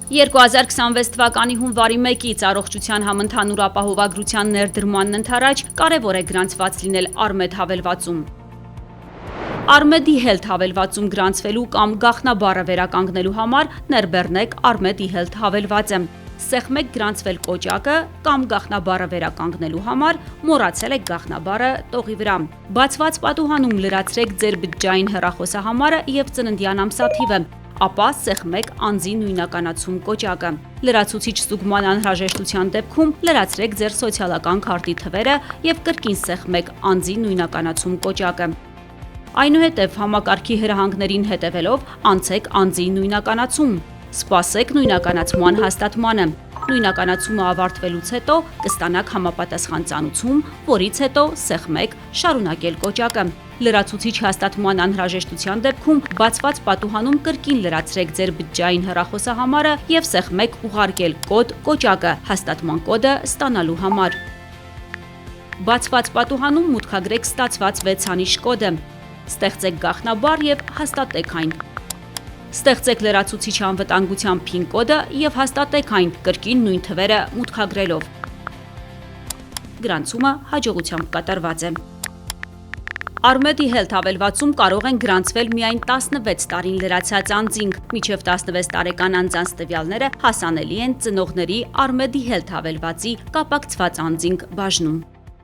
2026 թվականի հունվարի 1-ից առողջության համընդհանուր ապահովագրության ներդրմանն ընդառաջ կարևոր է գրանցված լինել Արմեդ հավելվածում։ Արմեդ e-Health հավելվածում գրանցվելու կամ գաղտնաբառը վերականգնելու համար ներբեռնեք Արմեդ e-Health հավելվածը։ Սեղմեք գրանցվել կոճակը կամ գաղտնաբառը վերականգնելու համար մոռացել եք գաղտնաբառը տողի վրա։ Բացված պատուհանում լրացրեք ձեր բջջային հեռախոսահամարը եւ ծննդյան ամսաթիվը, ապա սեղմեք անձի նույնականացում կոճակը։ Լրացուցիչ ստուգման անհրաժեշտության դեպքում լրացրեք ձեր սոցիալական քարտի թվերը եւ կրկին սեղմեք անձի նույնականացում կոճակը։ Այնուհետև համակարգի հրահանգներին հետևելով անցեք անձի նույնականացում։ Սպասեք նույնականացման հաստատմանը։ Նույնականացումը ավարտվելուց հետո կստանաք համապատասխան ծանուցում, որից հետո սեղմեք շարունակել կոճակը։ Լրացուցիչ հաստատման անհրաժեշտության դեպքում բացված պատուհանում կրկին լրացրեք ձեր բջջային հեռախոսահամարը եւ սեղմեք ուղարկել կոդ կոճակը հաստատման կոդը ստանալու համար։ Բացված պատուհանում մուտքագրեք ստացված 6-անիշ կոդը։ Ստեղծեք գաղտնաբառ եւ հաստատեք այն։ Ստեղծեք լրացուցիչ անվտանգության PIN կոդը եւ հաստատեք այն կրկին նույն թվերը մուտքագրելով։ Գրանցումը հաջողությամբ կատարված է։ Արմեդ e-Health հավելվածում կարող են գրանցվել միայն 16 տարին լրացած անձինք, մինչև 16 տարեկան անձանց տվյալները հասանելի են ծնողների Արմեդ e-Health հավելվածի կապակցված անձինք բաժնում։